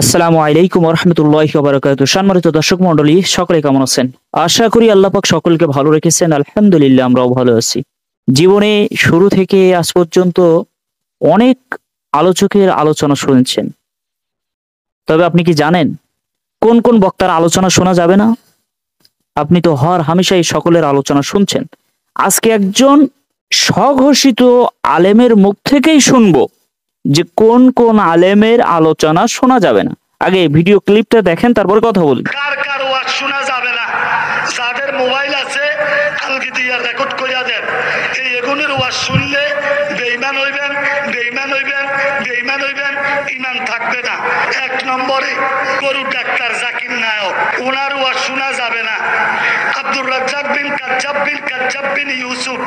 আসসালামু আলাইকুম ওয়া রাহমাতুল্লাহি ওয়া বারাকাতুহু। সম্মানিত দর্শক মণ্ডলী, সকলে কেমন আছেন? আশা করি আল্লাহ পাক সকলকে ভালো রেখেছেন। আলহামদুলিল্লাহ, আমরাও ভালো আছি। জীবনে শুরু থেকে আজ পর্যন্ত অনেক আলোচকের আলোচনা শুনছেন। তবে আপনি কি জানেন কোন কোন বক্তার আলোচনা শোনা যাবে না? আপনি তো হর হামেশাই সকলের আলোচনা শুনছেন। আজকে একজন স্বঘোষিত আলেমের মুখ থেকেই শুনবো যে কোন কোন আলেমের আলোচনা শোনা যাবে না। আগে ভিডিও ক্লিপটা দেখেন, তারপর কথা বলি। কার কার ওয়াজ শোনা যাবে না? যাদের মোবাইল আছে কালকে দিয়ে রেকর্ড করিয়া দেন। এই এগুনের ওয়াজ শুনলে বেঈমান হইবেন, বেঈমান হইবেন, বেঈমান হইবেন, ঈমান থাকবে না। এক নম্বরে গরু ডাক্তার জাকির নায়ক, ওনার ওয়াজ শোনা যাবে না। আব্দুর রাজ্জাক বিন কাজ্জাব বিন ইউসুফ,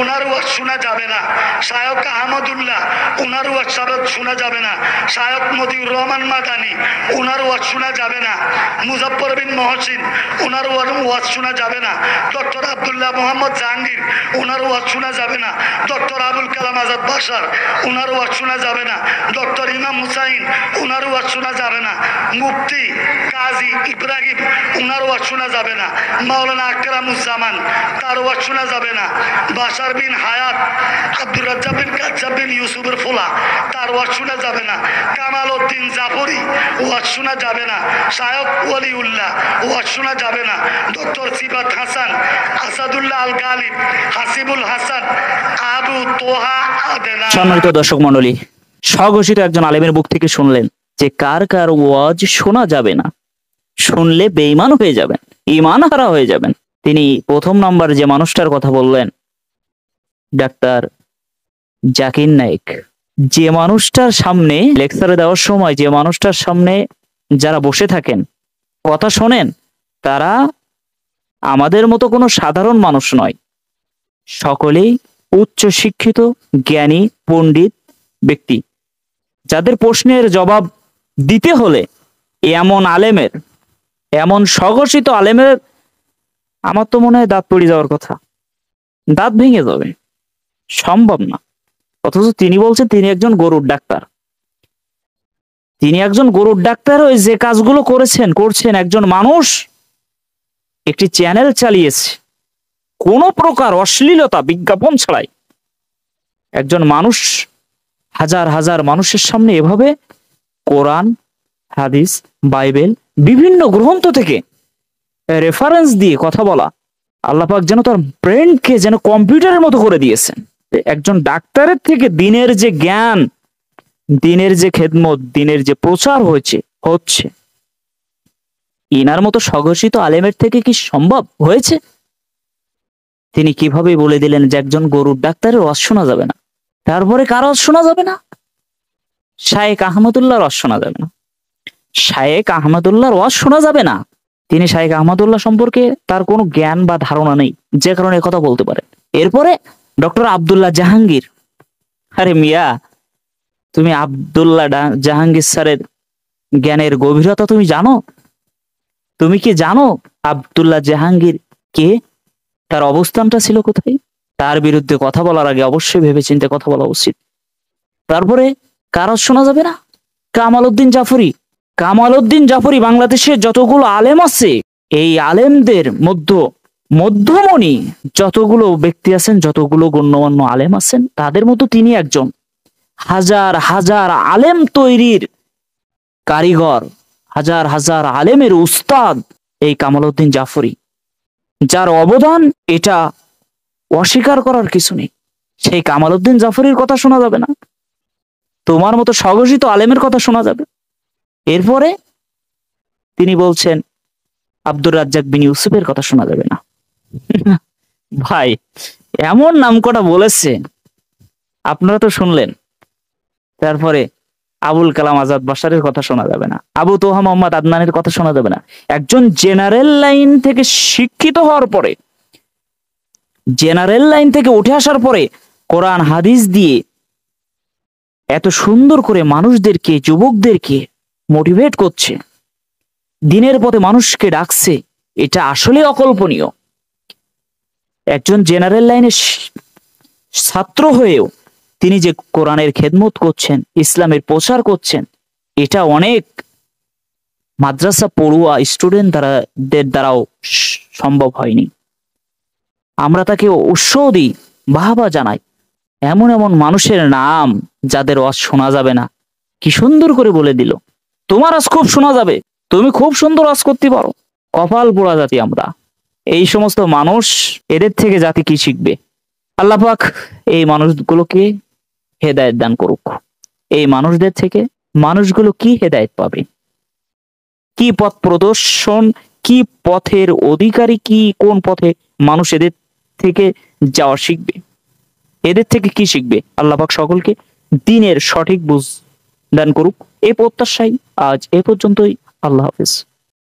ওনার ওয়াজ শোনা যাবে না। শায়ক আহমদুল্লাহ, ওনার ওয়াজ শোনা যাবে না। শায়ক মতিউর রহমান মাদানী, ওনার ওয়াজ শোনা যাবে না। মুজাফফর বিন মহসিন, ওনার ওয়াজ শোনা যাবে না। ডক্টর আব্দুল্লাহ মোহাম্মদ জাহাঙ্গীর, ওনার ওয়াজ শোনা যাবে না। ডক্টর আবুল কালাম আজাদ বাশার, ওনার ওয়াজ শোনা যাবে না। ডক্টর ইমাম হুসাইন, ওনার ওয়াজ শোনা যাবে না। মুফতি কাজী ইব্রাহিম, ওনার ওয়াজ শোনা যাবে না। মাওলানা আকরামুজ্জামান, তার ওয়াজ শোনা যাবে না। বাশার বিন হায়াত, আব্দুর রাজ্জাক বিন কাজ্জাব বিন ইউসুফের ফোলা, তার ওয়াজ শোনা যাবে না। কামাল উদ্দিন জাফরি, ওয়াজ শোনা যাবে না। শায়ক ওয়ালিউল্লাহ, ওয়াজ শোনা যাবে না। ডক্টর সিবাত হাসান, আসাদুল্লাহ আল গালিব, হাসিবুল হাসান, আবু তোহা আদেনা। সম্মানিত দর্শক মণ্ডলী, স্বঘোষিত একজন আলেমের মুখ থেকে শুনলেন যে কার কার ওয়াজ শোনা যাবে না। শুনলে বেঈমান হয়ে যাবেন, ঈমান হারা হয়ে যাবেন। তিনি প্রথম নম্বর যে মানুষটার কথা বললেন, ডাক্তার জাকির নায়েক। যে মানুষটার সামনে লেকচারে দেওয়ার সময় যে মানুষটার সামনে যারা বসে থাকেন, কথা শোনেন, তারা আমাদের মতো কোনো সাধারণ মানুষ নয়। সকলেই উচ্চ শিক্ষিত, জ্ঞানী, পণ্ডিত ব্যক্তি, যাদের প্রশ্নের জবাব দিতে হলে এমন আলেমের, এমন স্বঘোষিত আলেমের, আমার তো মনে হয় দাঁত পড়ে যাওয়ার কথা, দাঁত ভেঙে যাবে, সম্ভব না। অথচ তিনি বলছেন তিনি একজন গরুর ডাক্তার। তিনি একজন গরুর ডাক্তার হয়ে যে কাজগুলো করছেন একজন মানুষ একটি চ্যানেল চালিয়েছে কোনো প্রকার অশ্লীলতা বিজ্ঞাপন ছাড়াই। একজন মানুষ হাজার হাজার মানুষের সামনে এভাবে কোরআন, হাদিস, বাইবেল, বিভিন্ন গ্রন্থ থেকে রেফারেন্স দিয়ে কথা বলা, আল্লাহ পাক যেন তার ব্রেনকে যেন কম্পিউটারের মতো করে দিয়েছেন। একজন ডাক্তারের থেকে দিনের যে জ্ঞান, দিনের যে খেদমত, দিনের যে প্রচার হচ্ছে ইনার মতো স্বঘোষিত আলেমের থেকে কি সম্ভব হয়েছে? তিনি কিভাবে বলে দিলেন যে একজন গরুর ডাক্তারের ওয়াজ শোনা যাবে না। তারপরে কার ওয়াজ শোনা যাবে না? শায়েখ আহমদুল্লাহর ওয়াজ শোনা যাবে না। শায়েখ আহমদুল্লাহর ওয়াজ শোনা যাবে না। তিনি শায়েখ আহমদুল্লাহ সম্পর্কে তার কোনো জ্ঞান বা ধারণা নেই, যে কারণে কথা বলতে পারেন। এরপরে ডক্টর আব্দুল্লাহ জাহাঙ্গীর, আরে মিয়া, তুমি আব্দুল্লাহ জাহাঙ্গীর স্যারের জ্ঞানের গভীরতা তুমি জানো? তুমি কি জানো আব্দুল্লাহ জাহাঙ্গীর কে, তার অবস্থানটা ছিল কোথায়? তার বিরুদ্ধে কথা বলার আগে অবশ্যই ভেবেচিন্তে কথা বলা উচিত। তারপরে কারো শোনা যাবে না? কামাল উদ্দিন জাফরি বাংলাদেশের যতগুলো আলেম আছে, এই আলেমদের মধ্যমণি যতগুলো ব্যক্তি আছেন, যতগুলো গণ্যমান্য আলেম আছেন, তাদের মতো তিনি একজন হাজার হাজার আলেম তৈরির কারিগর, হাজার হাজার আলেমের উস্তাদ এই কামাল উদ্দিন জাফরি, যার অবদান এটা অস্বীকার করার কিছু নেই। সেই কামাল উদ্দিন জাফরির কথা শোনা যাবে না, তোমার মতো স্বঘোষিত আলেমের কথা শোনা যাবে। এরপরে তিনি বলছেন আব্দুর রাজ্জাক বিন ইউসুফের কথা শোনা যাবে না। ভাই, এমন নাম কটা বলেছে, আপনারা তো শুনলেন। তারপরে আবুল কালাম আজাদ বাশারের কথা শোনা যাবে না, আবু তোহা মোহাম্মদ আদনানের কথা শোনা যাবে না। একজন জেনারেল লাইন থেকে শিক্ষিত হওয়ার পরে, জেনারেল লাইন থেকে উঠে আসার পরে কোরআন হাদিস দিয়ে এত সুন্দর করে মানুষদেরকে, যুবকদেরকে মোটিভেট করছে, দিনের পথে মানুষকে ডাকছে, এটা আসলে অকল্পনীয়। একজন জেনারেল লাইনের ছাত্র হয়েও তিনি যে কোরআনের খেদমত করছেন, ইসলামের প্রচার করছেন, এটা অনেক মাদ্রাসা পড়ুয়া স্টুডেন্ট দ্বারাও সম্ভব হয়নি। আমরা তাকে উৎসাহ দিই, বাহবা জানাই। এমন এমন মানুষের নাম যাদের ওয়াজ শোনা যাবে না, কি সুন্দর করে বলে দিল, তোমার আজ খুব শোনা যাবে, তুমি খুব সুন্দর ওয়াজ করতে পারো। কপাল পোড়া জাতি আমরা। এই সমস্ত মানুষ, এদের থেকে জাতি কি শিখবে? আল্লাহ পাক এই মানুষগুলোকে হেদায়েত দান করুক। এই মানুষদের থেকে মানুষগুলো কি হেদায়েত পাবে? কি পথ প্রদর্শন, কি পথের অধিকারী, কি কোন পথে মানুষ এদের থেকে যাওয়া শিখবে? এদের থেকে কি শিখবে? আল্লাহ পাক সকলকে দ্বীনের সঠিক বুঝ দান করুক, এই প্রত্যাশাই আজ এ পর্যন্তই। আল্লাহ হাফেজ।